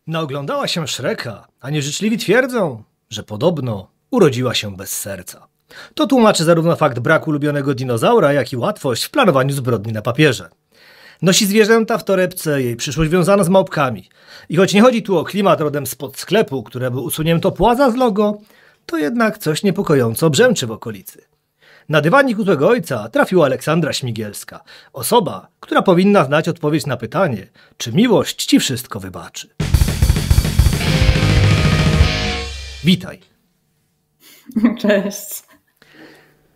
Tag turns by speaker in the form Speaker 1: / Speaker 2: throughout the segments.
Speaker 1: Naoglądała się Szreka, a nieżyczliwi twierdzą, że podobno urodziła się bez serca. To tłumaczy zarówno fakt braku ulubionego dinozaura, jak i łatwość w planowaniu zbrodni na papierze. Nosi zwierzęta w torebce, jej przyszłość wiązana z małpkami. I choć nie chodzi tu o klimat rodem spod sklepu, któremu usunięto płaza z logo, to jednak coś niepokojąco brzęczy w okolicy. Na dywanik u złego ojca trafiła Aleksandra Śmigielska. Osoba, która powinna znać odpowiedź na pytanie, czy miłość ci wszystko wybaczy. Witaj.
Speaker 2: Cześć.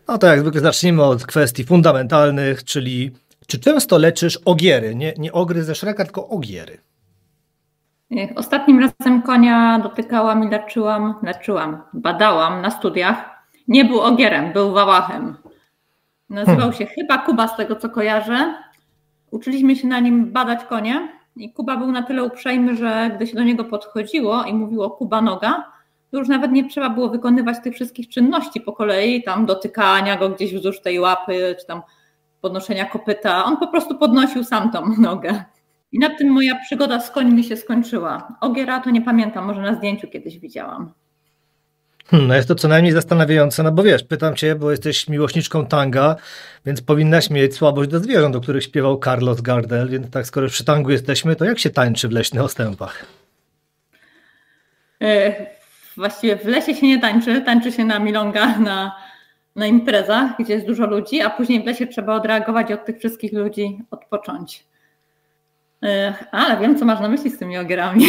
Speaker 1: No to jak zwykle zacznijmy od kwestii fundamentalnych, czyli czy często leczysz ogiery? Nie ogry ze Szreka, tylko ogiery.
Speaker 2: Ostatnim razem konia dotykałam i badałam na studiach. Nie był ogierem, był wałachem. Nazywał się chyba Kuba, z tego co kojarzę. Uczyliśmy się na nim badać konie i Kuba był na tyle uprzejmy, że gdy się do niego podchodziło i mówiło Kuba noga, to już nawet nie trzeba było wykonywać tych wszystkich czynności po kolei, tam dotykania go gdzieś wzdłuż tej łapy, czy tam podnoszenia kopyta. On po prostu podnosił sam tą nogę. I na tym moja przygoda z końmi się skończyła. Ogiera to nie pamiętam, może na zdjęciu kiedyś widziałam.
Speaker 1: No jest to co najmniej zastanawiające, no bo wiesz, pytam cię, bo jesteś miłośniczką tanga, więc powinnaś mieć słabość do zwierząt, o których śpiewał Carlos Gardel, więc tak skoro przy tangu jesteśmy, to jak się tańczy w leśnych ostępach?
Speaker 2: Właściwie w lesie się nie tańczy, tańczy się na milongach, na imprezach, gdzie jest dużo ludzi, a później w lesie trzeba odreagować i od tych wszystkich ludzi odpocząć. Ale wiem, co masz na myśli z tymi ogierami.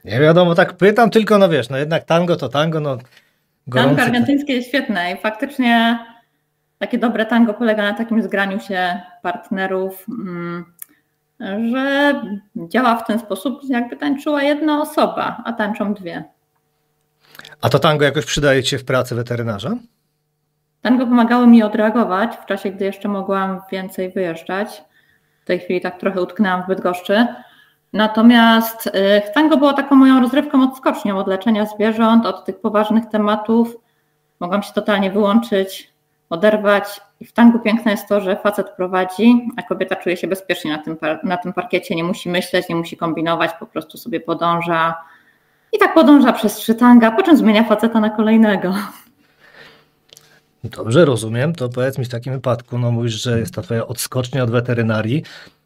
Speaker 1: Nie wiadomo, tak pytam, tylko no wiesz, no jednak tango to tango, no gorący.
Speaker 2: Tango argentyńskie jest świetne i faktycznie takie dobre tango polega na takim zgraniu się partnerów, że działa w ten sposób, jakby tańczyła jedna osoba, a tańczą dwie.
Speaker 1: A to tango jakoś przydaje ci się w pracy weterynarza?
Speaker 2: Tango pomagało mi odreagować w czasie, gdy jeszcze mogłam więcej wyjeżdżać. W tej chwili tak trochę utknęłam w Bydgoszczy. Natomiast tango było taką moją rozrywką odskocznią od leczenia zwierząt, od tych poważnych tematów. Mogłam się totalnie wyłączyć, oderwać. I w tangu piękne jest to, że facet prowadzi, a kobieta czuje się bezpiecznie na tym parkiecie. Nie musi myśleć, nie musi kombinować, po prostu sobie podąża. I tak podąża przez 3 tanga, po czym zmienia faceta na kolejnego.
Speaker 1: Dobrze, rozumiem. To powiedz mi w takim wypadku, no mówisz, że jest to twoja odskocznia od weterynarii,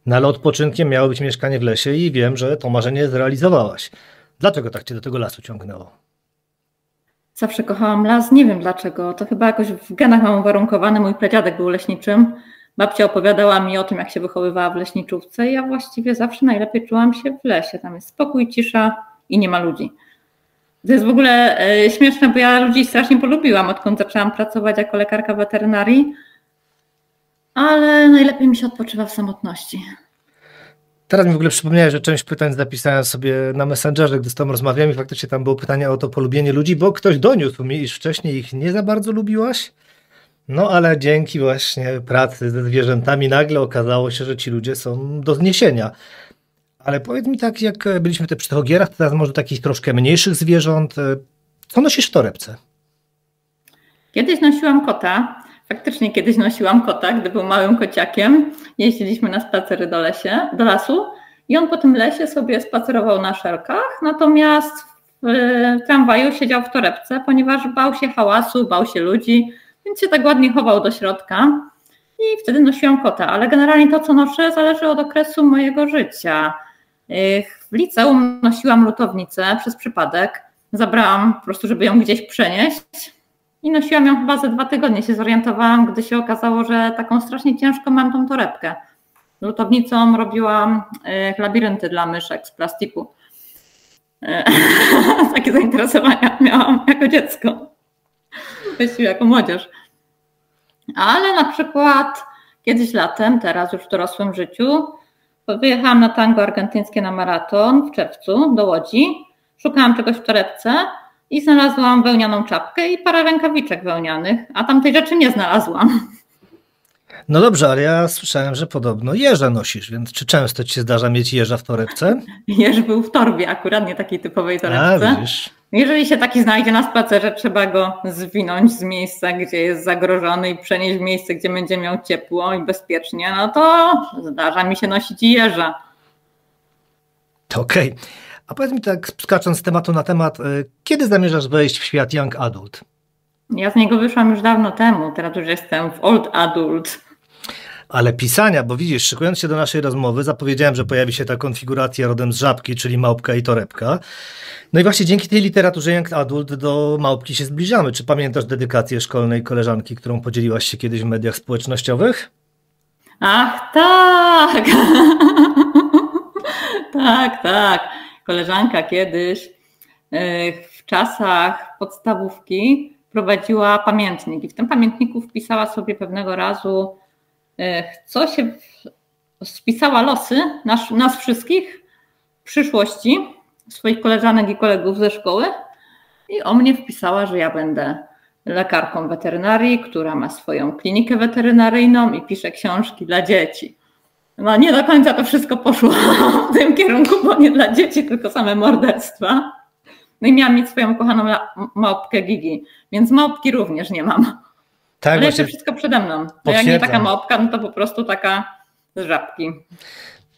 Speaker 1: no ale odpoczynkiem miało być mieszkanie w lesie i wiem, że to marzenie zrealizowałaś. Dlaczego tak cię do tego lasu ciągnęło?
Speaker 2: Zawsze kochałam las, nie wiem dlaczego. To chyba jakoś w genach mam uwarunkowane. Mój pradziadek był leśniczym. Babcia opowiadała mi o tym, jak się wychowywała w leśniczówce i ja właściwie zawsze najlepiej czułam się w lesie. Tam jest spokój, cisza i nie ma ludzi. To jest w ogóle śmieszne, bo ja ludzi strasznie polubiłam, odkąd zaczęłam pracować jako lekarka weterynarii, ale najlepiej mi się odpoczywa w samotności.
Speaker 1: Teraz mi w ogóle przypomniałeś, że część pytań zapisałem sobie na Messengerze, gdy z tobą rozmawiałem i faktycznie tam było pytanie o to polubienie ludzi, bo ktoś doniósł mi, iż wcześniej ich nie za bardzo lubiłaś, no ale dzięki właśnie pracy ze zwierzętami nagle okazało się, że ci ludzie są do zniesienia. Ale powiedz mi tak, jak byliśmy przy tych ogierach, to teraz może takich troszkę mniejszych zwierząt, co nosisz w torebce?
Speaker 2: Kiedyś nosiłam kota, faktycznie kiedyś nosiłam kota, gdy był małym kociakiem. Jeździliśmy na spacery do lasu i on po tym lesie sobie spacerował na szelkach, natomiast w tramwaju siedział w torebce, ponieważ bał się hałasu, bał się ludzi, więc się tak ładnie chował do środka i wtedy nosiłam kota, ale generalnie to, co noszę, zależy od okresu mojego życia. W liceum nosiłam lutownicę przez przypadek, zabrałam po prostu, żeby ją gdzieś przenieść. I nosiłam ją chyba ze 2 tygodnie, się zorientowałam, gdy się okazało, że taką strasznie ciężką mam tą torebkę. Lutownicą robiłam labirynty dla myszek z plastiku. Takie zainteresowania miałam jako dziecko, właściwie jako młodzież. Ale na przykład kiedyś latem, teraz już w dorosłym życiu, wyjechałam na tango argentyńskie na maraton w czerwcu do Łodzi. Szukałam czegoś w torebce i znalazłam wełnianą czapkę i parę rękawiczek wełnianych, a tamtej rzeczy nie znalazłam.
Speaker 1: No dobrze, ale ja słyszałem, że podobno jeża nosisz, więc czy często ci się zdarza mieć jeża w torebce?
Speaker 2: Jeż był w torbie, akurat nie takiej typowej torebce.
Speaker 1: A, widzisz.
Speaker 2: Jeżeli się taki znajdzie na spacerze, trzeba go zwinąć z miejsca, gdzie jest zagrożony i przenieść w miejsce, gdzie będzie miał ciepło i bezpiecznie, no to zdarza mi się nosić i jeża.
Speaker 1: Okej. A powiedz mi tak, skacząc z tematu na temat, kiedy zamierzasz wejść w świat Young Adult?
Speaker 2: Ja z niego wyszłam już dawno temu, teraz już jestem w Old Adult.
Speaker 1: Ale pisania, bo widzisz, szykując się do naszej rozmowy, zapowiedziałem, że pojawi się ta konfiguracja rodem z Żabki, czyli małpka i torebka. No i właśnie dzięki tej literaturze Young Adult do małpki się zbliżamy. Czy pamiętasz dedykację szkolnej koleżanki, którą podzieliłaś się kiedyś w mediach społecznościowych?
Speaker 2: Ach, tak! Tak. Koleżanka kiedyś w czasach podstawówki prowadziła pamiętnik i w tym pamiętniku wpisała sobie pewnego razu, spisała losy nas wszystkich w przyszłości, swoich koleżanek i kolegów ze szkoły i o mnie wpisała, że ja będę lekarką weterynarii, która ma swoją klinikę weterynaryjną i pisze książki dla dzieci. No nie do końca to wszystko poszło w tym kierunku, bo nie dla dzieci, tylko same morderstwa. No i miałam mieć swoją kochaną małpkę Gigi, więc małpki również nie mam.
Speaker 1: Tak,
Speaker 2: ale jeszcze wszystko przede mną. No jak nie taka małpka, no to po prostu taka z Żabki.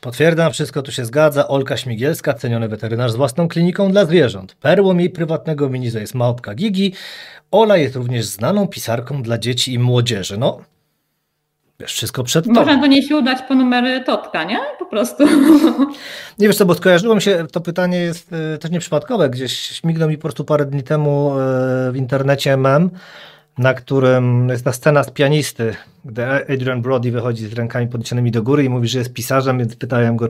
Speaker 1: Potwierdzam, wszystko tu się zgadza. Olka Śmigielska, ceniony weterynarz z własną kliniką dla zwierząt. Perłą jej prywatnego minizo jest małpka Gigi. Ola jest również znaną pisarką dla dzieci i młodzieży. No, wiesz, wszystko przed tobą.
Speaker 2: Można do niej się udać po numery Totka, nie? Po prostu.
Speaker 1: Nie wiesz co, bo skojarzyło mi się, to pytanie jest też nieprzypadkowe. Gdzieś śmignął mi po prostu parę dni temu w internecie mem, na którym jest ta scena z pianisty, gdy Adrian Brody wychodzi z rękami podniesionymi do góry i mówi, że jest pisarzem, więc pytałem go,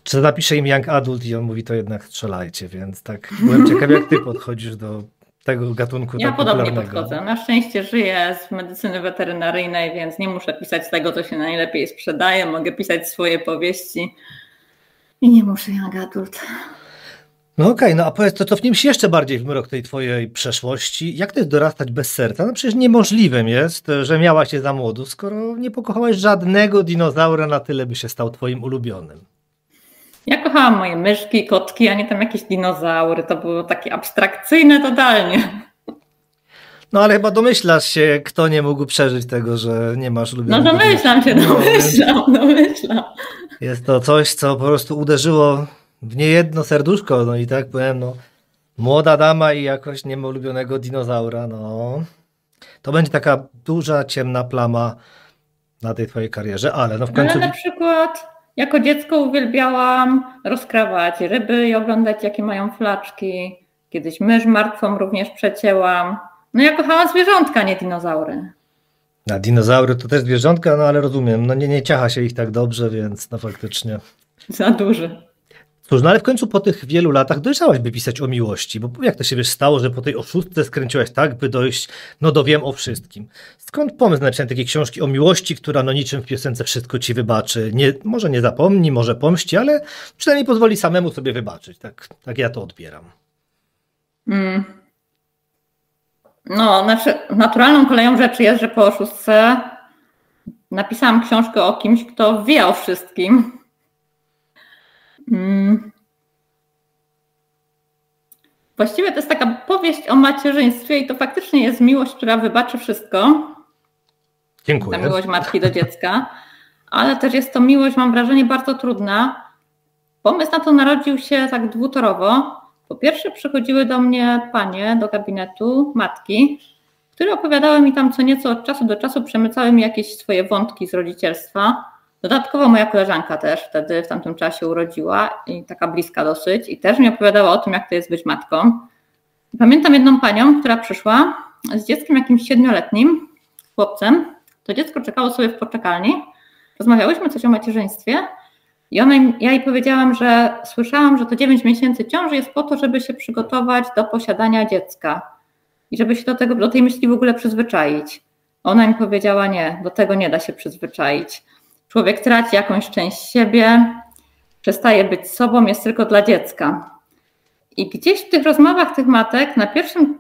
Speaker 1: czy napisze im Young Adult i on mówi, to jednak strzelajcie, więc tak byłem ciekaw, jak ty podchodzisz do tego gatunku
Speaker 2: ja
Speaker 1: tak
Speaker 2: podobnie
Speaker 1: popularnego.
Speaker 2: podchodzę. Na szczęście żyję z medycyny weterynaryjnej, więc nie muszę pisać tego, co się najlepiej sprzedaje. Mogę pisać swoje powieści i nie muszę Young Adult.
Speaker 1: No okej, no a powiedz, to cofnijmy się jeszcze bardziej w mrok tej twojej przeszłości. Jak to jest dorastać bez serca? No przecież niemożliwym jest, że miałaś je za młodu, skoro nie pokochałaś żadnego dinozaura na tyle, by się stał twoim ulubionym.
Speaker 2: Ja kochałam moje myszki, kotki, a nie tam jakieś dinozaury. To było takie abstrakcyjne totalnie.
Speaker 1: No ale chyba domyślasz się, kto nie mógł przeżyć tego, że nie masz ulubionego.
Speaker 2: No domyślam się.
Speaker 1: Jest to coś, co po prostu uderzyło w niejedno serduszko, no i tak powiem, no młoda dama i jakoś nie ma ulubionego dinozaura, no to będzie taka duża, ciemna plama na tej twojej karierze, ale no w końcu...
Speaker 2: Ale na przykład jako dziecko uwielbiałam rozkrawać ryby i oglądać, jakie mają flaczki. Kiedyś mysz martwą również przecięłam. No ja kochałam zwierzątka, nie dinozaury.
Speaker 1: A dinozaury to też zwierzątka, no ale rozumiem, no nie ciacha się ich tak dobrze, więc no faktycznie...
Speaker 2: Za duży.
Speaker 1: Cóż, no ale w końcu po tych wielu latach dojrzałaś, by pisać o miłości, bo jak to się wiesz stało, że po tej oszustce skręciłaś tak, by dojść, no do wiem o wszystkim. Skąd pomysł na napisanie takiej książki o miłości, która no niczym w piosence wszystko ci wybaczy? Nie, może nie zapomni, może pomści, ale przynajmniej pozwoli samemu sobie wybaczyć. Tak ja to odbieram.
Speaker 2: No, znaczy naturalną koleją rzeczy jest, że po oszustce napisałam książkę o kimś, kto wie o wszystkim. Właściwie to jest taka powieść o macierzyństwie i to faktycznie jest miłość, która wybaczy wszystko.
Speaker 1: Dziękuję.
Speaker 2: Ta miłość matki do dziecka, ale też jest to miłość, mam wrażenie, bardzo trudna. Pomysł na to narodził się tak dwutorowo. Po pierwsze przychodziły do mnie panie do gabinetu, matki, które opowiadały mi tam co nieco od czasu do czasu, przemycały mi jakieś swoje wątki z rodzicielstwa. Dodatkowo moja koleżanka też wtedy w tamtym czasie urodziła i taka bliska dosyć i też mi opowiadała o tym, jak to jest być matką. Pamiętam jedną panią, która przyszła z dzieckiem jakimś 7-letnim, chłopcem. To dziecko czekało sobie w poczekalni. Rozmawiałyśmy coś o macierzyństwie i ja jej powiedziałam, że słyszałam, że to 9 miesięcy ciąży jest po to, żeby się przygotować do posiadania dziecka i żeby się do tej myśli w ogóle przyzwyczaić. Ona mi powiedziała, nie, do tego nie da się przyzwyczaić. Człowiek traci jakąś część siebie, przestaje być sobą, jest tylko dla dziecka. I gdzieś w tych rozmowach tych matek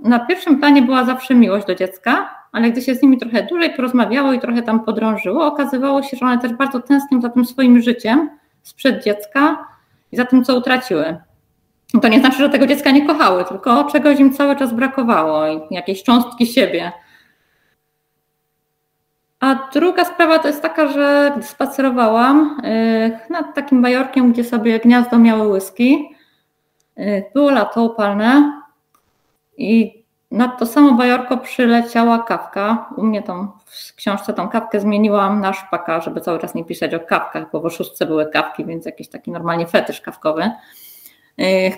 Speaker 2: na pierwszym planie była zawsze miłość do dziecka, ale gdy się z nimi trochę dłużej porozmawiało i trochę tam podrążyło, okazywało się, że one też bardzo tęsknią za tym swoim życiem sprzed dziecka i za tym, co utraciły. To nie znaczy, że tego dziecka nie kochały, tylko czegoś im cały czas brakowało, jakiejś cząstki siebie. A druga sprawa to jest taka, że gdy spacerowałam nad takim bajorkiem, gdzie sobie gniazdo miały łyski, było lato upalne i nad to samo bajorko przyleciała kawka. U mnie tam w książce tą kawkę zmieniłam na szpaka, żeby cały czas nie pisać o kawkach, bo w 6 były kawki, więc jakiś taki normalnie fetysz kawkowy.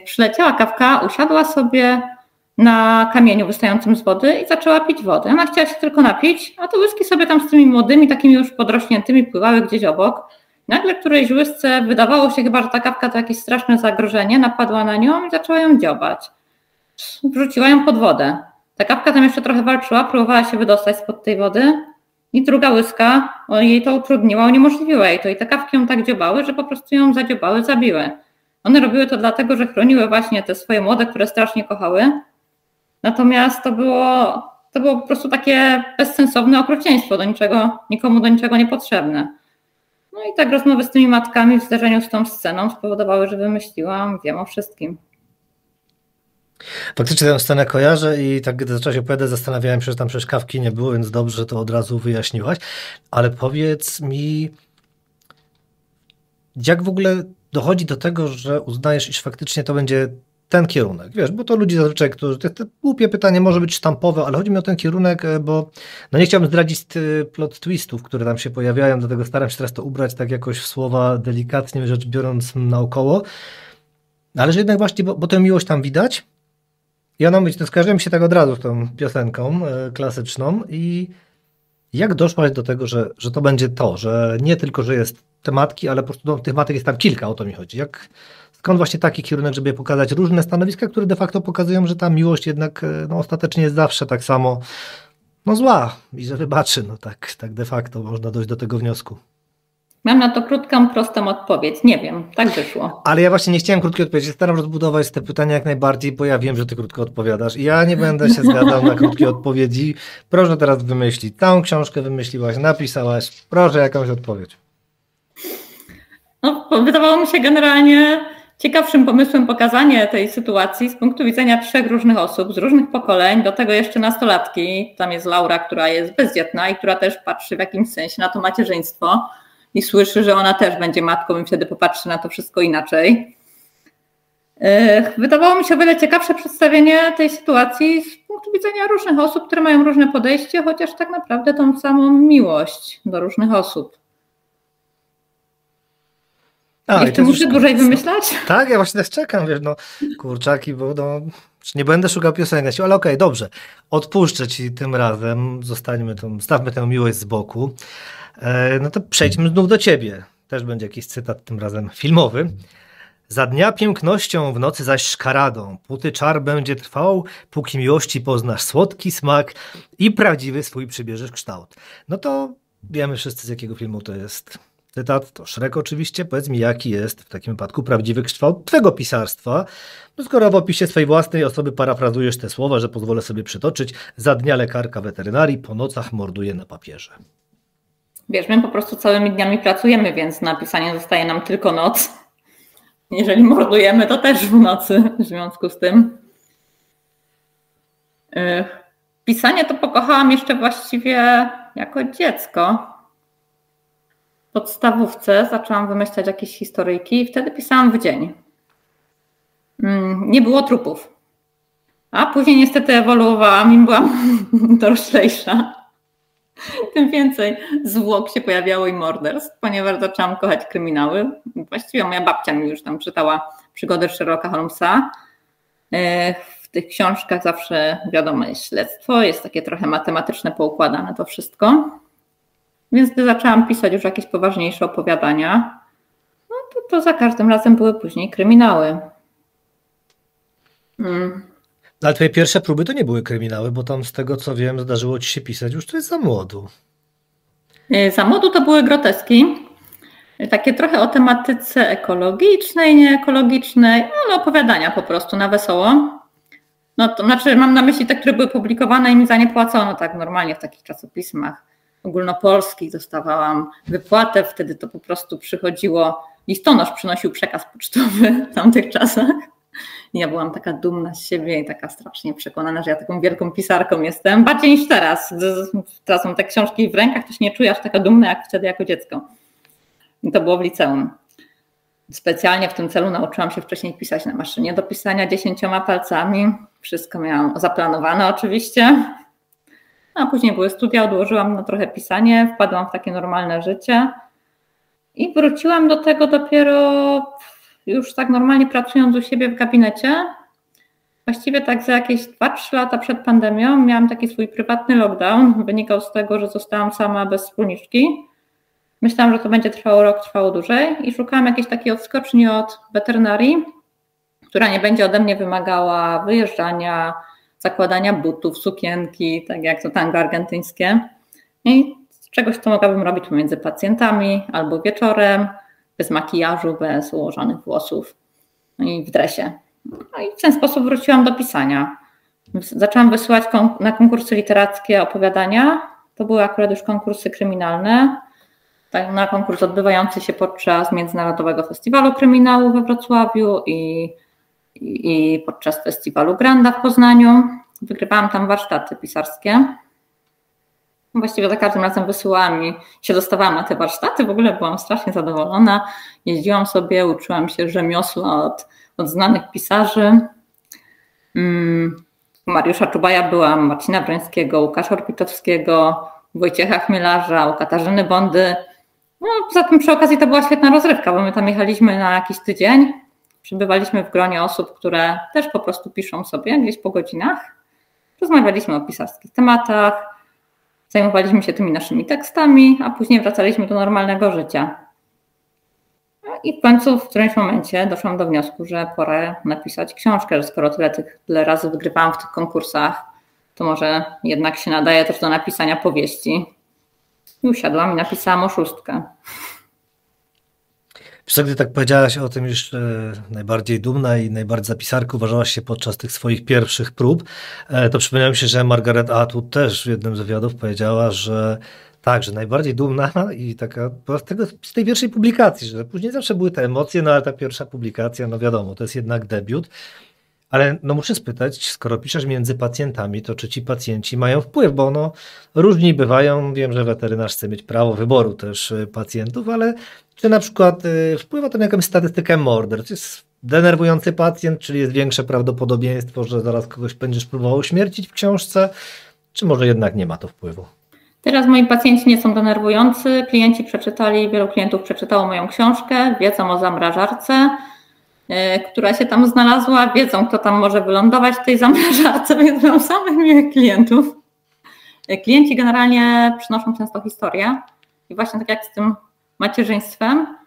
Speaker 2: Przyleciała kawka, usiadła sobie na kamieniu wystającym z wody i zaczęła pić wodę. Ona chciała się tylko napić, a te łyski sobie tam z tymi młodymi, takimi już podrośniętymi pływały gdzieś obok. Nagle którejś łysce wydawało się chyba, że ta kawka to jakieś straszne zagrożenie, napadła na nią i zaczęła ją dziobać. Wrzuciła ją pod wodę. Ta kawka tam jeszcze trochę walczyła, próbowała się wydostać spod tej wody i druga łyska jej to utrudniła, uniemożliwiła jej to i te kawki ją tak dziobały, że po prostu ją zadziobały, zabiły. One robiły to dlatego, że chroniły właśnie te swoje młode, które strasznie kochały. Natomiast to było po prostu takie bezsensowne okrucieństwo, nikomu do niczego niepotrzebne. No i tak rozmowy z tymi matkami w zderzeniu z tą sceną spowodowały, że wymyśliłam, wiem o wszystkim.
Speaker 1: Faktycznie tę scenę kojarzę i tak gdy zaczęłaś opowiadać, zastanawiałem się, że tam przecież kawki nie było, więc dobrze, że to od razu wyjaśniłaś. Ale powiedz mi, jak w ogóle dochodzi do tego, że uznajesz, iż faktycznie to będzie ten kierunek, wiesz, bo to ludzi zazwyczaj, którzy, to głupie pytanie może być sztampowe, ale chodzi mi o ten kierunek, bo no nie chciałbym zdradzić plot twistów, które tam się pojawiają, dlatego staram się teraz to ubrać tak jakoś w słowa delikatnie rzecz biorąc naokoło, ale że jednak właśnie, bo tę miłość tam widać i ona mówi, to skojarzyłem się tak od razu z tą piosenką klasyczną i jak doszłaś do tego, że to będzie to, że nie tylko, że jest tematki, ale po prostu no, tych matek jest tam kilka, o to mi chodzi. Skąd właśnie taki kierunek, żeby pokazać różne stanowiska, które de facto pokazują, że ta miłość jednak no, ostatecznie jest zawsze tak samo no, zła i że wybaczy. No tak de facto można dojść do tego wniosku.
Speaker 2: Mam na to krótką, prostą odpowiedź. Nie wiem, tak wyszło.
Speaker 1: Ale ja właśnie nie chciałem krótkiej odpowiedzi. Staram rozbudować te pytania jak najbardziej, bo ja wiem, że ty krótko odpowiadasz. I ja nie będę się zgadzał na krótkie odpowiedzi. Proszę teraz wymyślić. Całą książkę wymyśliłaś, napisałaś. Proszę jakąś odpowiedź.
Speaker 2: No, wydawało mi się generalnie ciekawszym pomysłem pokazanie tej sytuacji z punktu widzenia 3 różnych osób, z różnych pokoleń, do tego jeszcze nastolatki. Tam jest Laura, która jest bezdzietna i która też patrzy w jakimś sensie na to macierzyństwo i słyszy, że ona też będzie matką i wtedy popatrzy na to wszystko inaczej. Wydawało mi się o wiele ciekawsze przedstawienie tej sytuacji z punktu widzenia różnych osób, które mają różne podejście, chociaż tak naprawdę tą samą miłość do różnych osób. Jeszcze muszę dłużej wymyślać?
Speaker 1: Tak, ja właśnie też czekam, wiesz, no kurczaki, bo no, nie będę szukał piosenki, ale okej, dobrze, odpuszczę ci tym razem, stawmy tę miłość z boku, no to przejdźmy znów do ciebie, też będzie jakiś cytat tym razem filmowy. Za dnia pięknością, w nocy zaś szkaradą, póty czar będzie trwał, póki miłości poznasz słodki smak i prawdziwy swój przybierzesz kształt. No to wiemy wszyscy, z jakiego filmu to jest. Cytat to Shrek oczywiście. Powiedz mi, jaki jest w takim wypadku prawdziwy kształt twego pisarstwa? No skoro w opisie swej własnej osoby parafrazujesz te słowa, że pozwolę sobie przytoczyć. Za dnia lekarka weterynarii, po nocach morduje na papierze.
Speaker 2: Wiesz, my po prostu całymi dniami pracujemy, więc na pisanie zostaje nam tylko noc. Jeżeli mordujemy, to też w nocy, w związku z tym. Pisanie to pokochałam jeszcze właściwie jako dziecko. W podstawówce zaczęłam wymyślać jakieś historyjki i wtedy pisałam w dzień. Nie było trupów. A później niestety ewoluowałam i byłam doroślejsza. Tym więcej zwłok się pojawiało i morderstw, ponieważ zaczęłam kochać kryminały. Właściwie moja babcia mi już tam czytała przygody Sherlocka Holmesa. W tych książkach zawsze wiadomo jest śledztwo, jest takie trochę matematyczne, poukładane to wszystko. Więc gdy zaczęłam pisać już jakieś poważniejsze opowiadania, no to za każdym razem były później kryminały.
Speaker 1: Ale twoje pierwsze próby to nie były kryminały, bo tam z tego co wiem zdarzyło ci się pisać już to jest za młodu.
Speaker 2: Za młodu to były groteski. Takie trochę o tematyce ekologicznej, nieekologicznej, ale opowiadania po prostu na wesoło. No to znaczy mam na myśli te, które były publikowane i mi za nie płacono tak normalnie w takich czasopismach ogólnopolskich. Dostawałam wypłatę, wtedy to po prostu przychodziło, listonosz przynosił przekaz pocztowy w tamtych czasach I ja byłam taka dumna z siebie i taka strasznie przekonana, że ja taką wielką pisarką jestem, bardziej niż teraz. Teraz mam te książki w rękach, to się nie czuję aż taka dumna jak wtedy jako dziecko. I to było w liceum. Specjalnie w tym celu nauczyłam się wcześniej pisać na maszynie do pisania 10 palcami. Wszystko miałam zaplanowane oczywiście. A później były studia, odłożyłam na trochę pisanie, wpadłam w takie normalne życie i wróciłam do tego dopiero już tak normalnie pracując u siebie w gabinecie. Właściwie tak za jakieś 2-3 lata przed pandemią miałam taki swój prywatny lockdown. Wynikał z tego, że zostałam sama bez wspólniczki. Myślałam, że to będzie trwało rok, trwało dłużej i szukałam jakiejś takiej odskoczni od weterynarii, która nie będzie ode mnie wymagała wyjeżdżania, zakładania butów, sukienki, tak jak to tango argentyńskie. I czegoś, co mogłabym robić pomiędzy pacjentami albo wieczorem, bez makijażu, bez ułożonych włosów i w dresie. No i w ten sposób wróciłam do pisania. Zaczęłam wysyłać na konkursy literackie opowiadania. To były akurat już konkursy kryminalne. Na konkurs odbywający się podczas Międzynarodowego Festiwalu Kryminału we Wrocławiu i podczas festiwalu Granda w Poznaniu. Wygrywałam tam warsztaty pisarskie. Właściwie za każdym razem wysyłałam i się dostawałam na te warsztaty. W ogóle byłam strasznie zadowolona. Jeździłam sobie, uczyłam się rzemiosła od znanych pisarzy. U Mariusza Czubaja byłam, Marcina Brońskiego, Łukasza Orpitowskiego, Wojciecha Chmielarza, u Katarzyny Bondy. No, poza tym przy okazji to była świetna rozrywka, bo my tam jechaliśmy na jakiś tydzień. Przybywaliśmy w gronie osób, które też po prostu piszą sobie gdzieś po godzinach. Rozmawialiśmy o pisarskich tematach, zajmowaliśmy się tymi naszymi tekstami, a później wracaliśmy do normalnego życia. No i w końcu w którymś momencie doszłam do wniosku, że pora napisać książkę, że skoro tyle razy wygrywałam w tych konkursach, to może jednak się nadaje też do napisania powieści. I usiadłam i napisałam 6.
Speaker 1: Wiesz co, gdy tak powiedziałaś o tym, iż najbardziej dumna i najbardziej za pisarkę uważałaś się podczas tych swoich pierwszych prób, to przypomniało mi się, że Margaret Atwood też w jednym z wywiadów powiedziała, że tak, że najbardziej dumna i taka z tej pierwszej publikacji, że później zawsze były te emocje, no ale ta pierwsza publikacja, no wiadomo, to jest jednak debiut. Ale no muszę spytać, skoro piszesz między pacjentami, to czy ci pacjenci mają wpływ, bo no różni bywają, wiem, że weterynarz chce mieć prawo wyboru też pacjentów, ale czy na przykład wpływa to na jakąś statystykę morderstw? Czy jest denerwujący pacjent, czyli jest większe prawdopodobieństwo, że zaraz kogoś będziesz próbował uśmiercić w książce, czy może jednak nie ma to wpływu?
Speaker 2: Teraz moi pacjenci nie są denerwujący, klienci przeczytali, wielu klientów przeczytało moją książkę, wiedzą o zamrażarce, która się tam znalazła, wiedzą, kto tam może wylądować w tej zamrażarce, więc mam samych miłych klientów. Klienci generalnie przynoszą często historię i właśnie tak jak z tym macierzyństwem,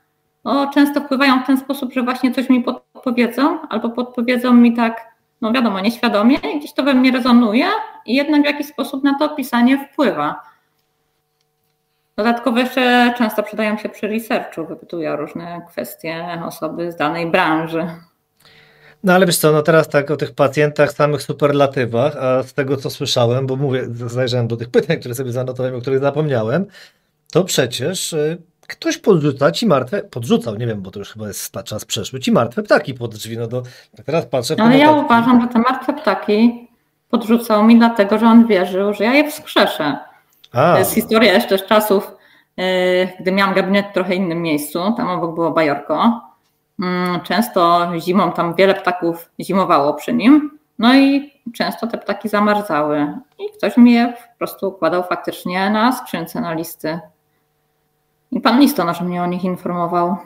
Speaker 2: no, często wpływają w ten sposób, że właśnie coś mi podpowiedzą albo podpowiedzą mi tak, no wiadomo, nieświadomie, gdzieś to we mnie rezonuje i jednak w jakiś sposób na to pisanie wpływa. Dodatkowo jeszcze często przydają się przy researchu, wypytuję różne kwestie osoby z danej branży.
Speaker 1: No ale wiesz co, no teraz tak o tych pacjentach, samych superlatywach, a z tego co słyszałem, bo mówię, zajrzałem do tych pytań, które sobie zanotowałem, o których zapomniałem, to przecież ktoś podrzucał, nie wiem, bo to już chyba jest czas przeszły, ci martwe ptaki pod drzwi, no to teraz patrzę...
Speaker 2: Ale ja uważam, że te martwe ptaki podrzucał mi dlatego, że on wierzył, że ja je wskrzeszę. To jest historia jeszcze z czasów, gdy miałam gabinet w trochę innym miejscu, tam obok było bajorko. Często zimą tam wiele ptaków zimowało przy nim, no i często te ptaki zamarzały i ktoś mi je po prostu układał faktycznie na skrzynce, na listy. I pan listonosz mnie o nich informował.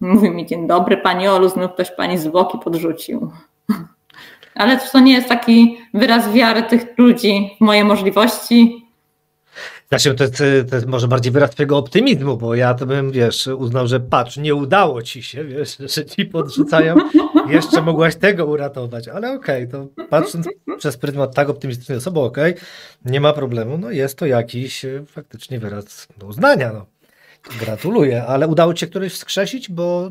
Speaker 2: Mówi mi: dzień dobry pani Olu, znów ktoś pani zwłoki podrzucił. Ale to nie jest taki wyraz wiary tych ludzi w moje możliwości.
Speaker 1: Znaczy, to jest może bardziej wyraz twojego optymizmu, bo ja to bym, wiesz, uznał, że patrz, nie udało ci się, wiesz, że ci podrzucają, jeszcze mogłaś tego uratować, ale okej, to patrząc przez pryzmat tak optymistycznej osoby, okej, nie ma problemu, no jest to jakiś faktycznie wyraz do uznania, no. Gratuluję, ale udało ci się któryś wskrzesić,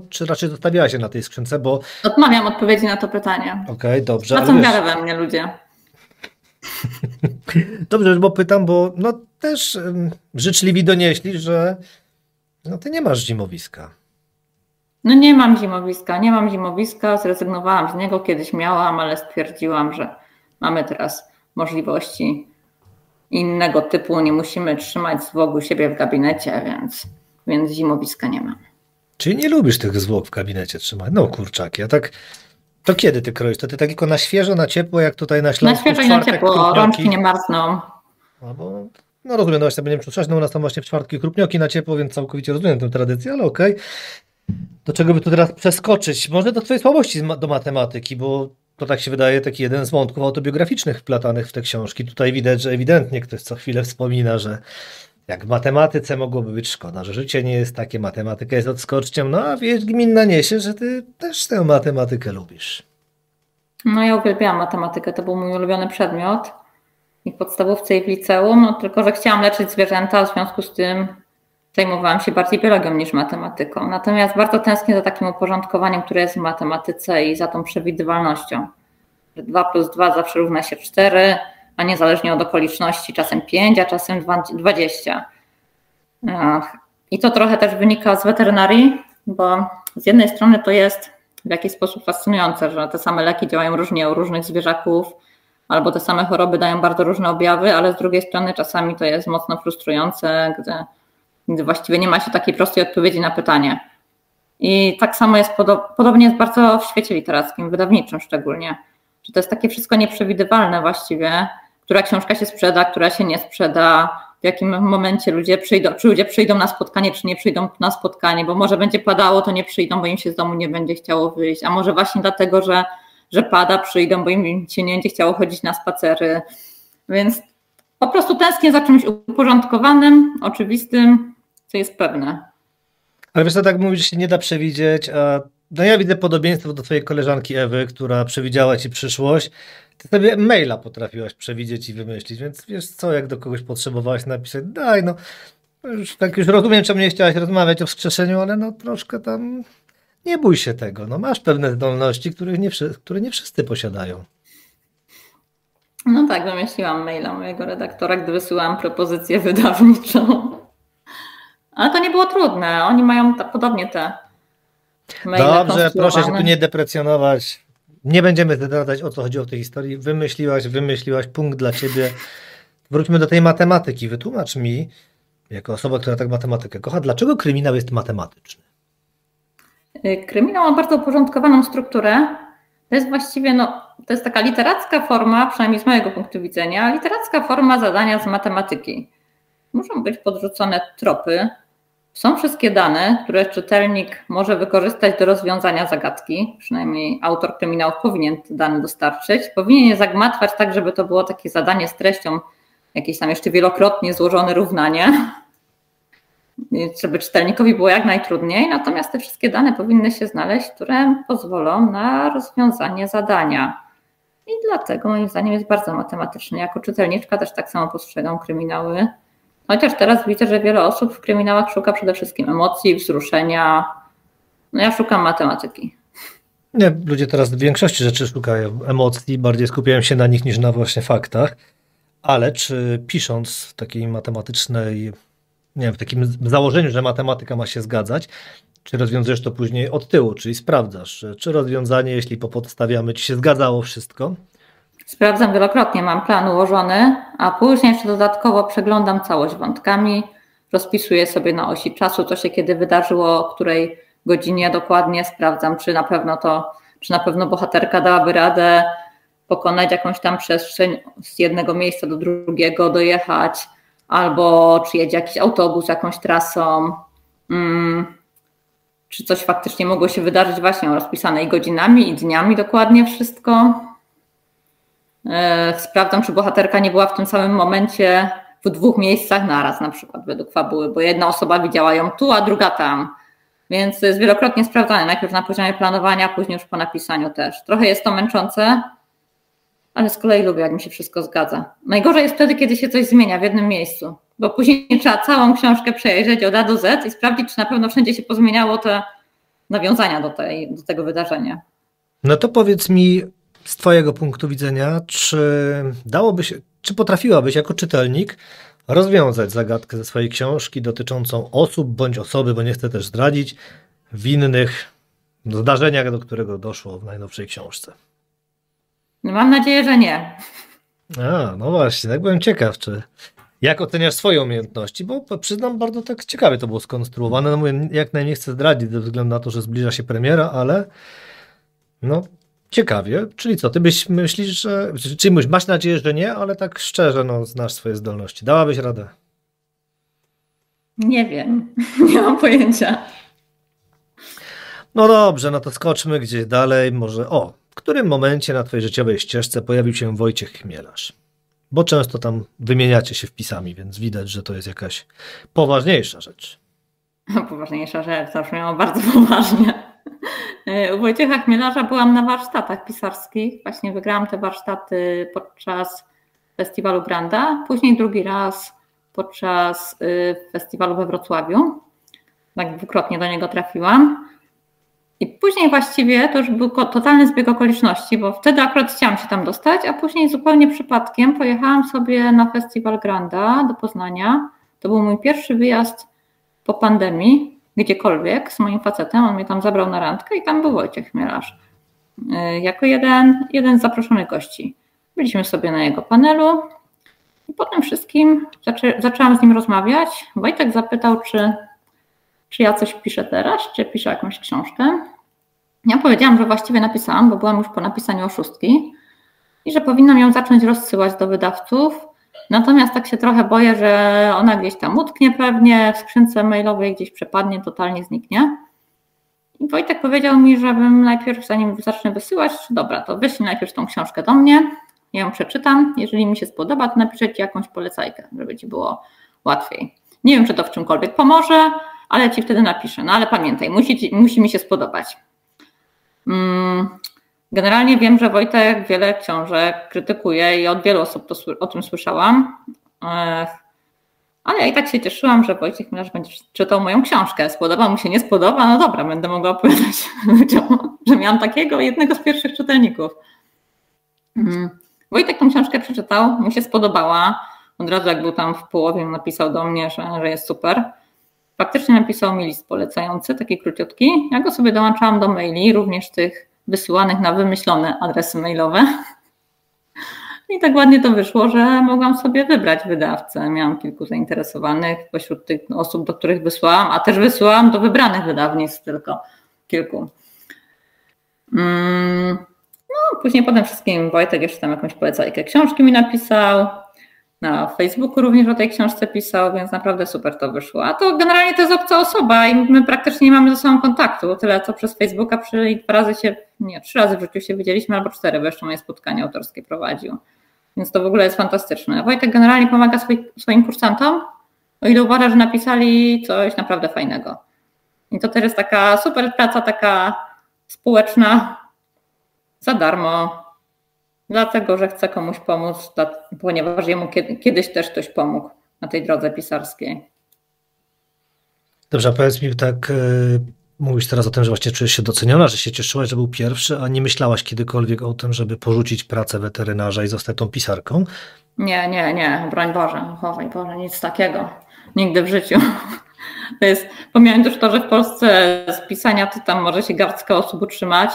Speaker 1: czy raczej zostawiała się na tej skrzynce, bo...
Speaker 2: Odmawiam odpowiedzi na to pytanie.
Speaker 1: Okej, dobrze.
Speaker 2: Tracą wiarę we mnie ludzie.
Speaker 1: Dobrze, bo pytam, bo no też życzliwi donieśli, że no ty nie masz zimowiska.
Speaker 2: No nie mam zimowiska, zrezygnowałam z niego, kiedyś miałam, ale stwierdziłam, że mamy teraz możliwości innego typu, nie musimy trzymać zwłoku siebie w gabinecie, więc zimowiska nie mam.
Speaker 1: Czyli nie lubisz tych zwłok w gabinecie trzymać? No kurczaki, a tak to kiedy ty kroisz? To ty tak tylko na świeżo, na ciepło, jak tutaj na Śląsku?
Speaker 2: Na świeżo i na ciepło, rączki nie marzną.
Speaker 1: Albo, no rozumiem, no właśnie będziemy przytrzymać, no u nas tam właśnie w czwartki krupnioki na ciepło, więc całkowicie rozumiem tę tradycję, ale okej. Do czego by tu teraz przeskoczyć? Może do twojej słabości do matematyki, bo to tak się wydaje taki jeden z wątków autobiograficznych wplatanych w te książki. Tutaj widać, że ewidentnie ktoś co chwilę wspomina, że jak w matematyce mogłoby być szkoda, że życie nie jest takie, matematyka jest odskocznią, no a wieść gminna niesie, że ty też tę matematykę lubisz.
Speaker 2: No ja uwielbiałam matematykę, to był mój ulubiony przedmiot i w podstawówce i w liceum, no tylko że chciałam leczyć zwierzęta, w związku z tym zajmowałam się bardziej biologią niż matematyką. Natomiast bardzo tęsknię za takim uporządkowaniem, które jest w matematyce i za tą przewidywalnością. Że 2 plus 2 zawsze równa się 4, a niezależnie od okoliczności czasem 5, a czasem 20. I to trochę też wynika z weterynarii, bo z jednej strony to jest w jakiś sposób fascynujące, że te same leki działają różnie u różnych zwierzaków, albo te same choroby dają bardzo różne objawy, ale z drugiej strony czasami to jest mocno frustrujące, gdy właściwie nie ma się takiej prostej odpowiedzi na pytanie. I tak samo jest podobnie jest bardzo w świecie literackim, wydawniczym szczególnie, że to jest takie wszystko nieprzewidywalne właściwie, która książka się sprzeda, która się nie sprzeda, w jakim momencie ludzie przyjdą, czy ludzie przyjdą na spotkanie, czy nie przyjdą na spotkanie, bo może będzie padało, to nie przyjdą, bo im się z domu nie będzie chciało wyjść, a może właśnie dlatego, że pada, przyjdą, bo im się nie będzie chciało chodzić na spacery. Więc po prostu tęsknię za czymś uporządkowanym, oczywistym, co jest pewne.
Speaker 1: Ale wiesz co, tak mówisz, że się nie da przewidzieć, a no ja widzę podobieństwo do twojej koleżanki Ewy, która przewidziała ci przyszłość. Ty sobie maila potrafiłaś przewidzieć i wymyślić, więc wiesz co, jak do kogoś potrzebowałaś napisać, daj no, już rozumiem, czemu nie chciałaś rozmawiać o wskrzeszeniu, ale no troszkę tam nie bój się tego, no masz pewne zdolności, które nie wszyscy posiadają.
Speaker 2: No tak, wymyśliłam maila mojego redaktora, gdy wysyłałam propozycję wydawniczą. Ale to nie było trudne, oni mają podobnie te maile.
Speaker 1: Dobrze, proszę się tu nie deprecjonować. Nie będziemy zdradzać, o co chodziło w tej historii. Wymyśliłaś punkt dla ciebie. Wróćmy do tej matematyki. Wytłumacz mi, jako osoba, która tak matematykę kocha, dlaczego kryminał jest matematyczny?
Speaker 2: Kryminał ma bardzo uporządkowaną strukturę. To jest właściwie, to jest taka literacka forma, przynajmniej z mojego punktu widzenia, literacka forma zadania z matematyki. Muszą być podrzucone tropy. Są wszystkie dane, które czytelnik może wykorzystać do rozwiązania zagadki. Przynajmniej autor kryminałów powinien te dane dostarczyć. Powinien je zagmatwać tak, żeby to było takie zadanie z treścią, jakieś tam jeszcze wielokrotnie złożone równanie, żeby czytelnikowi było jak najtrudniej. Natomiast te wszystkie dane powinny się znaleźć, które pozwolą na rozwiązanie zadania. I dlatego moim zdaniem jest bardzo matematyczny. Jako czytelniczka też tak samo postrzegam kryminały. Chociaż teraz widzę, że wiele osób w kryminałach szuka przede wszystkim emocji, wzruszenia. No ja szukam matematyki.
Speaker 1: Nie, ludzie teraz w większości rzeczy szukają emocji, bardziej skupiają się na nich niż na właśnie faktach. Ale czy pisząc w takiej matematycznej, nie wiem, w takim założeniu, że matematyka ma się zgadzać, czy rozwiązujesz to później od tyłu, czyli sprawdzasz, czy rozwiązanie, jeśli popodstawiamy, ci się zgadzało wszystko?
Speaker 2: Sprawdzam wielokrotnie, mam plan ułożony, a później jeszcze dodatkowo przeglądam całość wątkami, rozpisuję sobie na osi czasu, co się kiedy wydarzyło, o której godzinie dokładnie, sprawdzam, czy na pewno bohaterka dałaby radę pokonać jakąś tam przestrzeń z jednego miejsca do drugiego, dojechać, albo czy jedzie jakiś autobus jakąś trasą, czy coś faktycznie mogło się wydarzyć właśnie o rozpisanej godzinami i dniami dokładnie wszystko. Sprawdzam, czy bohaterka nie była w tym samym momencie w 2 miejscach naraz, na przykład według fabuły, bo jedna osoba widziała ją tu, a druga tam. Więc to jest wielokrotnie sprawdzane, najpierw na poziomie planowania, później już po napisaniu też. Trochę jest to męczące, ale z kolei lubię, jak mi się wszystko zgadza. Najgorzej jest wtedy, kiedy się coś zmienia w jednym miejscu, bo później trzeba całą książkę przejrzeć od A do Z i sprawdzić, czy na pewno wszędzie się pozmieniało te nawiązania do tego wydarzenia.
Speaker 1: No to powiedz mi z twojego punktu widzenia, czy potrafiłabyś jako czytelnik rozwiązać zagadkę ze swojej książki dotyczącą osób bądź osoby, bo nie chcę też zdradzić, winnych zdarzenia, do którego doszło w najnowszej książce.
Speaker 2: No mam nadzieję, że nie.
Speaker 1: No właśnie, tak byłem ciekaw, jak oceniasz swoje umiejętności, bo przyznam, bardzo tak ciekawie to było skonstruowane. No mówię, jak najmniej chcę zdradzić ze względu na to, że zbliża się premiera, ale no ciekawie. Czyli co, ty myślisz, że... Czyli masz nadzieję, że nie, ale tak szczerze, no znasz swoje zdolności. Dałabyś radę?
Speaker 2: Nie wiem, nie mam pojęcia.
Speaker 1: No dobrze, no to skoczmy gdzieś dalej. Może w którym momencie na twojej życiowej ścieżce pojawił się Wojciech Chmielarz? Bo często tam wymieniacie się wpisami, więc widać, że to jest jakaś poważniejsza rzecz.
Speaker 2: Poważniejsza rzecz, zabrzmiało bardzo poważnie. U Wojciecha Chmielarza byłam na warsztatach pisarskich. Właśnie wygrałam te warsztaty podczas festiwalu Granda, później drugi raz podczas festiwalu we Wrocławiu. Tak dwukrotnie do niego trafiłam. I później właściwie to już był totalny zbieg okoliczności, bo wtedy akurat chciałam się tam dostać, a później zupełnie przypadkiem pojechałam sobie na festiwal Granda do Poznania. To był mój pierwszy wyjazd po pandemii, gdziekolwiek z moim facetem. On mnie tam zabrał na randkę i tam był Wojciech Chmielarz jako jeden z zaproszonych gości. Byliśmy sobie na jego panelu i po tym wszystkim zaczęłam z nim rozmawiać. Wojtek zapytał, czy ja coś piszę teraz, czy piszę jakąś książkę. Ja powiedziałam, że właściwie napisałam, bo byłam już po napisaniu Oszustki i że powinnam ją zacząć rozsyłać do wydawców. Natomiast tak się trochę boję, że ona gdzieś tam utknie pewnie, w skrzynce mailowej gdzieś przepadnie, totalnie zniknie. I Wojtek powiedział mi, żebym najpierw, zanim zacznę wysyłać, dobra, to wyślij najpierw tą książkę do mnie, ja ją przeczytam, jeżeli mi się spodoba, to napiszę ci jakąś polecajkę, żeby ci było łatwiej. Nie wiem, czy to w czymkolwiek pomoże, ale ci wtedy napiszę. No ale pamiętaj, musi mi się spodobać. Generalnie wiem, że Wojtek wiele książek krytykuje i od wielu osób o tym słyszałam. Ale ja i tak się cieszyłam, że Wojciech Chmielarz będzie czytał moją książkę. Spodoba mu się, nie spodoba, no dobra, będę mogła opowiadać ludziom, że miałam takiego jednego z pierwszych czytelników. Wojtek tę książkę przeczytał, mu się spodobała. Od razu jak był tam w połowie, napisał do mnie, że jest super. Faktycznie napisał mi list polecający, taki króciutki. Ja go sobie dołączałam do maili, również tych wysyłanych na wymyślone adresy mailowe. I tak ładnie to wyszło, że mogłam sobie wybrać wydawcę. Miałam kilku zainteresowanych pośród tych osób, do których wysłałam, a też wysyłałam do wybranych wydawnictw tylko kilku. No, później potem wszystkim Wojtek jeszcze tam jakąś polecajkę książki mi napisał. Na Facebooku również o tej książce pisał, więc naprawdę super to wyszło. A to generalnie to jest obca osoba i my praktycznie nie mamy ze sobą kontaktu. Tyle co przez Facebooka, trzy razy w życiu się widzieliśmy, albo 4, bo jeszcze moje spotkanie autorskie prowadził. Więc to w ogóle jest fantastyczne. Wojtek generalnie pomaga swoim kursantom, o ile uważa, że napisali coś naprawdę fajnego. I to też jest taka super praca, taka społeczna, za darmo. Dlatego, że chcę komuś pomóc, ponieważ jemu kiedyś też ktoś pomógł na tej drodze pisarskiej.
Speaker 1: Dobrze, a powiedz mi tak, mówisz teraz o tym, że właśnie czujesz się doceniona, że się cieszyłaś, że był pierwszy, a nie myślałaś kiedykolwiek o tym, żeby porzucić pracę weterynarza i zostać tą pisarką?
Speaker 2: Nie, broń Boże, chowaj Boże, nic takiego. Nigdy w życiu. Pomijając też to, że w Polsce z pisania to tam może się garstka osób utrzymać,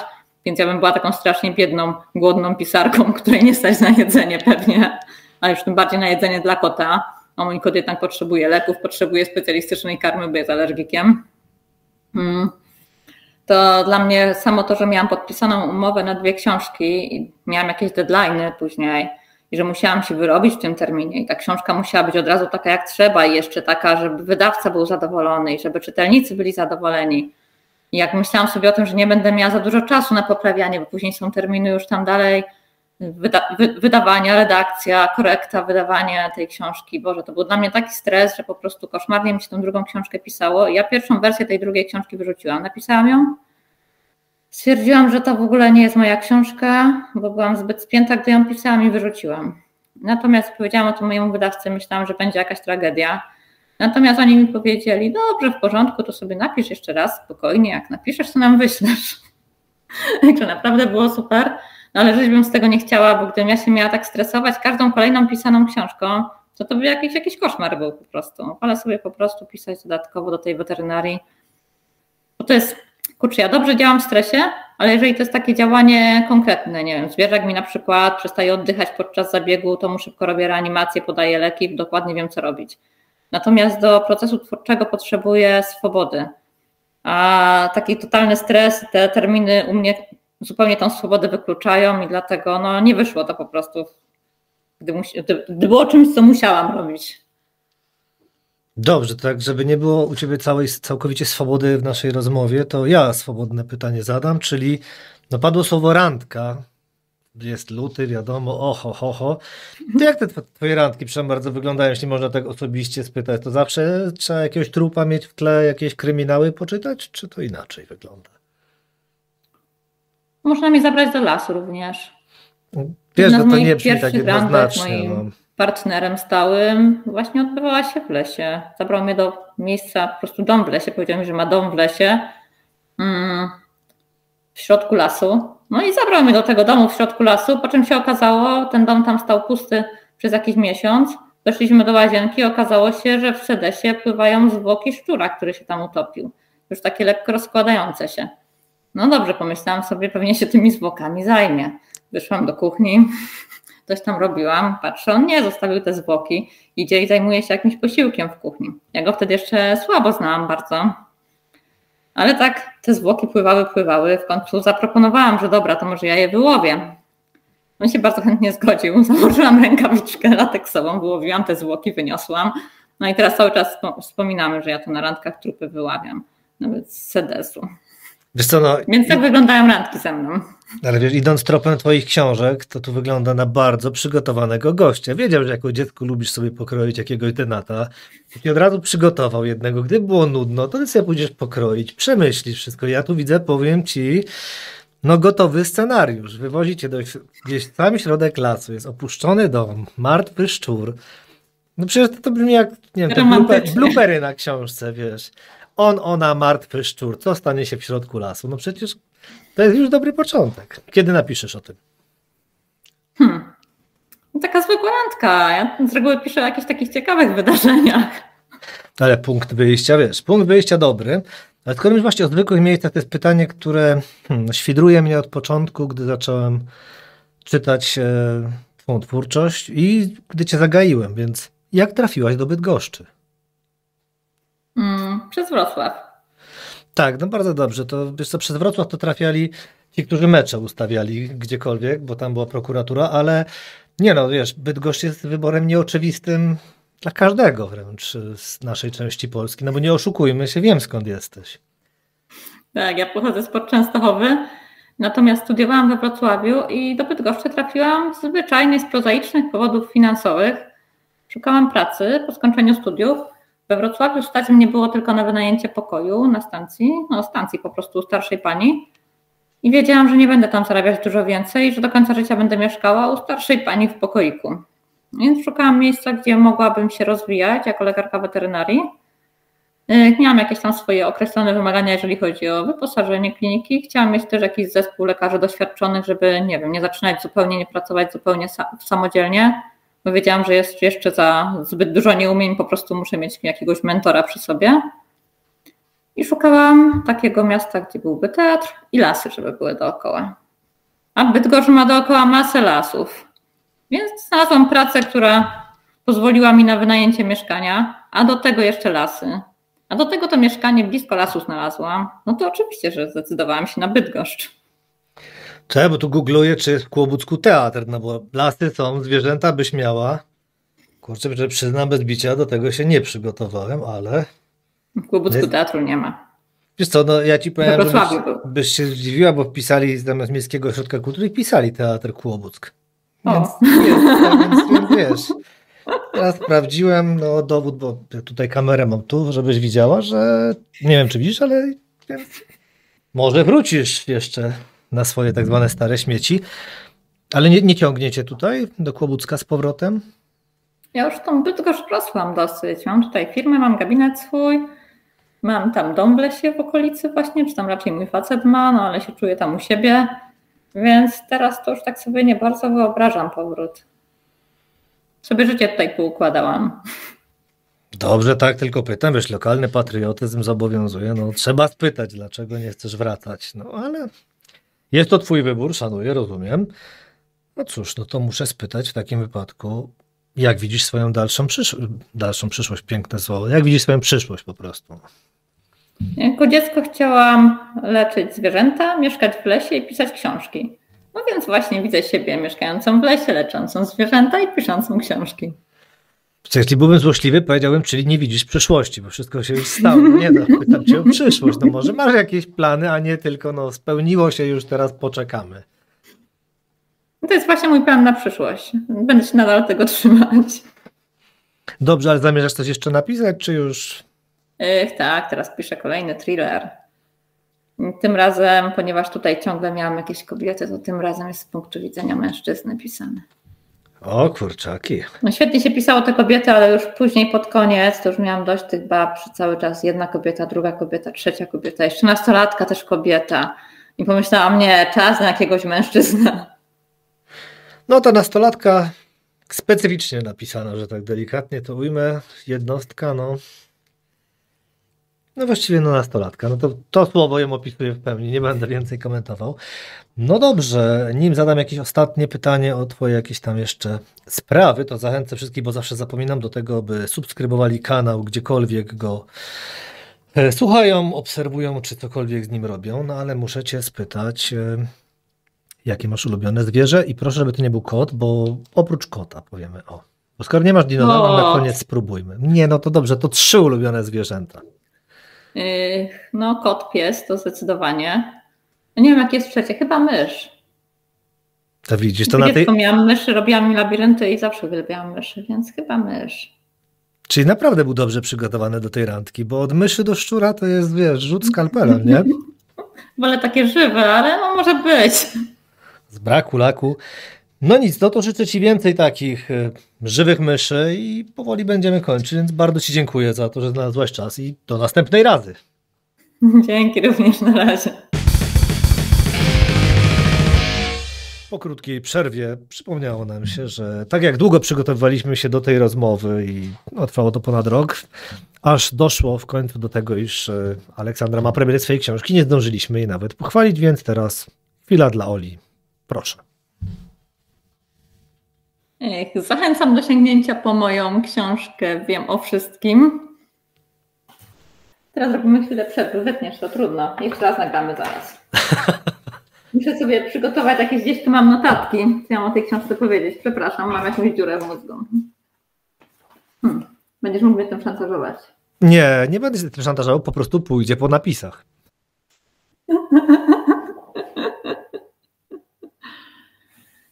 Speaker 2: więc ja bym była taką strasznie biedną, głodną pisarką, której nie stać na jedzenie pewnie, a już tym bardziej na jedzenie dla kota. A mój kot jednak potrzebuje leków, potrzebuje specjalistycznej karmy, bo jest alergikiem. To dla mnie samo to, że miałam podpisaną umowę na 2 książki i miałam jakieś deadline'y później i że musiałam się wyrobić w tym terminie i ta książka musiała być od razu taka jak trzeba i jeszcze taka, żeby wydawca był zadowolony i żeby czytelnicy byli zadowoleni. I jak myślałam sobie o tym, że nie będę miała za dużo czasu na poprawianie, bo później są terminy już tam dalej, wydawania, redakcja, korekta, wydawanie tej książki. Boże, to był dla mnie taki stres, że po prostu koszmarnie mi się tą drugą książkę pisało. Ja pierwszą wersję tej drugiej książki wyrzuciłam. Napisałam ją. Stwierdziłam, że to w ogóle nie jest moja książka, bo byłam zbyt spięta, gdy ją pisałam i wyrzuciłam. Natomiast powiedziałam o tym mojemu wydawcy, myślałam, że będzie jakaś tragedia. Natomiast oni mi powiedzieli, dobrze, w porządku, to sobie napisz jeszcze raz, spokojnie, jak napiszesz, to nam wyślesz. Także naprawdę było super, no ale żeś bym z tego nie chciała, bo gdybym ja się miała tak stresować każdą kolejną pisaną książką, to by jakiś koszmar był po prostu. Ale sobie po prostu pisać dodatkowo do tej weterynarii, bo to jest Kurczę, ja dobrze działam w stresie, ale jeżeli to jest takie działanie konkretne, nie wiem, zwierzak mi na przykład przestaje oddychać podczas zabiegu, to mu szybko robię reanimację, podaję leki, dokładnie wiem, co robić. Natomiast do procesu twórczego potrzebuję swobody. A taki totalny stres, te terminy u mnie zupełnie tą swobodę wykluczają i dlatego nie wyszło to po prostu, gdy było czymś, co musiałam robić.
Speaker 1: Dobrze, tak żeby nie było u ciebie całkowicie swobody w naszej rozmowie, to ja swobodne pytanie zadam, czyli padło słowo randka. Jest luty, wiadomo, ho. To jak te twoje randki, przepraszam bardzo, wyglądają, jeśli można tak osobiście spytać? To zawsze trzeba jakiegoś trupa mieć w tle, jakieś kryminały poczytać, czy to inaczej wygląda?
Speaker 2: Można mnie zabrać do lasu również.
Speaker 1: Wiesz, no to nie brzmi tak jednoznacznie.
Speaker 2: Moim partnerem stałym właśnie odbywała się w lesie. Zabrał mnie do miejsca, po prostu dom w lesie, powiedział mi, że ma dom w lesie, w środku lasu. No i zabrał mnie do tego domu w środku lasu, po czym się okazało, ten dom tam stał pusty przez jakiś miesiąc. Weszliśmy do łazienki i okazało się, że w sedesie pływają zwłoki szczura, który się tam utopił. Już takie lekko rozkładające się. No dobrze, pomyślałam sobie, pewnie się tymi zwłokami zajmie. Wyszłam do kuchni, coś tam robiłam, patrzę, on nie zostawił te zwłoki, idzie i zajmuje się jakimś posiłkiem w kuchni. Ja go wtedy jeszcze słabo znałam bardzo. Ale tak te zwłoki pływały. W końcu zaproponowałam, że dobra, to może ja je wyłowię. On się bardzo chętnie zgodził. Założyłam rękawiczkę lateksową, wyłowiłam te zwłoki, wyniosłam. No i teraz cały czas wspominamy, że ja tu na randkach trupy wyławiam. Nawet z sedesu.
Speaker 1: Wiesz co,
Speaker 2: Więc tak wyglądają randki ze mną.
Speaker 1: Ale wiesz, idąc tropem twoich książek, to tu wygląda na bardzo przygotowanego gościa. Wiedział, że jako dziecko lubisz sobie pokroić jakiegoś denata. I od razu przygotował jednego. Gdyby było nudno, to ty sobie pójdziesz pokroić, przemyślisz wszystko. Ja tu widzę, powiem ci, gotowy scenariusz. Wywozicie gdzieś w sam środek lasu, jest opuszczony dom, martwy szczur. No przecież to brzmi jak, nie wiem, blupery na książce, wiesz. Ona, martwy szczur. Co stanie się w środku lasu? No przecież to jest już dobry początek. Kiedy napiszesz o tym?
Speaker 2: Taka zwykła randka. Ja z reguły piszę o jakichś takich ciekawych wydarzeniach.
Speaker 1: Ale punkt wyjścia dobry. Ale skoro już właśnie o zwykłych miejscach, to jest pytanie, które świdruje mnie od początku, gdy zacząłem czytać twą twórczość i gdy cię zagaiłem, więc jak trafiłaś do Bydgoszczy?
Speaker 2: Przez Wrocław.
Speaker 1: Tak, bardzo dobrze. To wiesz co, przez Wrocław to trafiali ci, którzy mecze ustawiali gdziekolwiek, bo tam była prokuratura, ale wiesz, Bydgoszcz jest wyborem nieoczywistym dla każdego wręcz z naszej części Polski, bo nie oszukujmy się, wiem skąd jesteś. Tak,
Speaker 2: ja pochodzę spod Częstochowy, natomiast studiowałam we Wrocławiu i do Bydgoszczy trafiłam zwyczajnie z prozaicznych powodów finansowych. Szukałam pracy po skończeniu studiów. We Wrocławiu stać mnie było tylko na wynajęcie pokoju na stacji po prostu starszej pani i wiedziałam, że nie będę tam zarabiać dużo więcej, że do końca życia będę mieszkała u starszej pani w pokoiku. Więc szukałam miejsca, gdzie mogłabym się rozwijać jako lekarka weterynarii. Miałam jakieś tam swoje określone wymagania, jeżeli chodzi o wyposażenie kliniki. Chciałam mieć też jakiś zespół lekarzy doświadczonych, żeby nie zaczynać zupełnie, nie pracować zupełnie samodzielnie. Bo wiedziałam, że jest jeszcze za zbyt dużo nieumień, po prostu muszę mieć jakiegoś mentora przy sobie. I szukałam takiego miasta, gdzie byłby teatr i lasy, żeby były dookoła. A Bydgoszcz ma dookoła masę lasów. Więc znalazłam pracę, która pozwoliła mi na wynajęcie mieszkania, a do tego jeszcze lasy. A do tego to mieszkanie blisko lasu znalazłam. No to oczywiście, że zdecydowałam się na Bydgoszcz.
Speaker 1: Czekaj, bo tu googluję, czy jest w Kłobucku teatr, bo lasy są, zwierzęta byś miała. Kurczę, że przyznam bez bicia, do tego się nie przygotowałem, ale...
Speaker 2: W Kłobucku teatru nie ma.
Speaker 1: Wiesz co, ja ci powiem, że byś się zdziwiła, bo wpisali zamiast Miejskiego Ośrodka Kultury, pisali Teatr Kłobuck. Więc wiesz, ja sprawdziłem, dowód, bo tutaj kamerę mam tu, żebyś widziała, że nie wiem, czy widzisz, ale może wrócisz jeszcze na swoje tak zwane stare śmieci, ale nie ciągniecie tutaj do Kłobucka z powrotem?
Speaker 2: Ja już tą Bydgoszcz rosłam dosyć. Mam tutaj firmę, mam gabinet swój, mam tam dom w lesie w okolicy właśnie, czy tam raczej mój facet ma, ale się czuję tam u siebie, więc teraz to już tak sobie nie bardzo wyobrażam powrót. Sobie życie tutaj poukładałam.
Speaker 1: Dobrze, tak, tylko pytam, wiesz, lokalny patriotyzm zobowiązuje, no trzeba spytać, dlaczego nie chcesz wracać, no ale jest to twój wybór, szanuję, rozumiem. No cóż, no to muszę spytać w takim wypadku, jak widzisz swoją dalszą przyszłość, piękne słowo, jak widzisz swoją przyszłość po prostu?
Speaker 2: Jako dziecko chciałam leczyć zwierzęta, mieszkać w lesie i pisać książki. No więc właśnie widzę siebie mieszkającą w lesie, leczącą zwierzęta i piszącą książki.
Speaker 1: Jeśli byłbym złośliwy, powiedziałbym, czyli nie widzisz przyszłości, bo wszystko się już stało. Nie no, pytam cię o przyszłość. No może masz jakieś plany, a nie tylko no spełniło się już, teraz poczekamy.
Speaker 2: To jest właśnie mój plan na przyszłość. Będę się nadal tego trzymać.
Speaker 1: Dobrze, ale zamierzasz coś jeszcze napisać, czy już...
Speaker 2: Tak, teraz piszę kolejny thriller. Tym razem, ponieważ tutaj ciągle miałam jakieś kobiety, to tym razem jest z punktu widzenia mężczyzny pisane.
Speaker 1: O kurczaki.
Speaker 2: No świetnie się pisało te kobiety, ale już później pod koniec to już miałam dość tych bab, że cały czas jedna kobieta, druga kobieta, trzecia kobieta, jeszcze nastolatka też kobieta. I pomyślałam, nie, czas na jakiegoś mężczyznę.
Speaker 1: No ta nastolatka specyficznie napisana, że tak delikatnie to ujmę. Jednostka, no właściwie no nastolatka. No to słowo ją opisuje w pełni, nie będę więcej komentował. No dobrze, nim zadam jakieś ostatnie pytanie o twoje jakieś tam jeszcze sprawy, to zachęcę wszystkich, bo zawsze zapominam do tego, by subskrybowali kanał, gdziekolwiek go słuchają, obserwują, czy cokolwiek z nim robią, no ale muszę cię spytać, jakie masz ulubione zwierzę i proszę, żeby to nie był kot, bo oprócz kota powiemy o. Bo skoro nie masz dinozaura, na koniec spróbujmy. Nie, no to dobrze, to 3 ulubione zwierzęta.
Speaker 2: No kot, pies to zdecydowanie. Nie wiem, jak jest trzecie, chyba mysz.
Speaker 1: To widzisz, to na tej...
Speaker 2: miałam myszy, robiłam mi labirynty i zawsze uwielbiałam myszy, więc chyba mysz.
Speaker 1: Czyli naprawdę był dobrze przygotowany do tej randki, bo od myszy do szczura to jest, wiesz, rzut skalpelem, nie?
Speaker 2: Wolę takie żywe, ale no może być.
Speaker 1: Z braku laku. No nic, no to życzę ci więcej takich żywych myszy i powoli będziemy kończyć, więc bardzo ci dziękuję za to, że znalazłaś czas i do następnej razy.
Speaker 2: Dzięki również, na razie.
Speaker 1: Po krótkiej przerwie przypomniało nam się, że tak jak długo przygotowywaliśmy się do tej rozmowy i no, trwało to ponad rok, aż doszło w końcu do tego, iż Aleksandra ma premierę swojej książki, nie zdążyliśmy jej nawet pochwalić, więc teraz chwila dla Oli. Proszę.
Speaker 2: Zachęcam do sięgnięcia po moją książkę Wiem o wszystkim. Teraz robimy chwilę przerwy, wytniesz, to trudno. Jeszcze raz nagramy zaraz. Muszę sobie przygotować jakieś, gdzieś tu mam notatki, co ja mam o tej książce powiedzieć. Przepraszam, mam jakąś dziurę w mózgu. Będziesz mógł mnie tym szantażować.
Speaker 1: Nie będę się tym szantażował, po prostu pójdzie po napisach.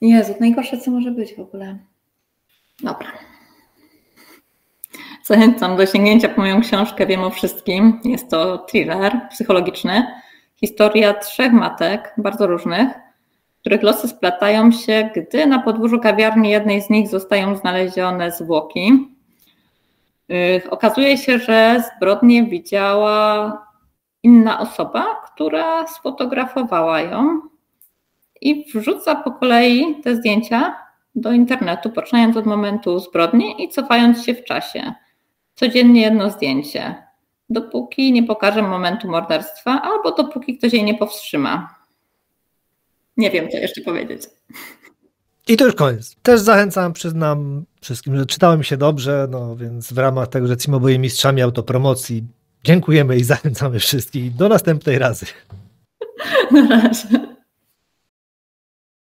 Speaker 2: Jezu, najgorsze co może być w ogóle. Dobra. Zachęcam do sięgnięcia po moją książkę Wiem o wszystkim. Jest to thriller psychologiczny. Historia 3 matek, bardzo różnych, których losy splatają się, gdy na podwórzu kawiarni jednej z nich zostają znalezione zwłoki. Okazuje się, że zbrodnię widziała inna osoba, która sfotografowała ją i wrzuca po kolei te zdjęcia do internetu, poczynając od momentu zbrodni i cofając się w czasie. Codziennie jedno zdjęcie, dopóki nie pokaże momentu morderstwa albo dopóki ktoś jej nie powstrzyma. Nie wiem, co jeszcze powiedzieć.
Speaker 1: I to już koniec. Też zachęcam, przyznam wszystkim, że czytałem się dobrze, no więc w ramach tego, że jesteśmy oboje mistrzami autopromocji, dziękujemy i zachęcamy wszystkich do następnej razy.
Speaker 2: Na razie.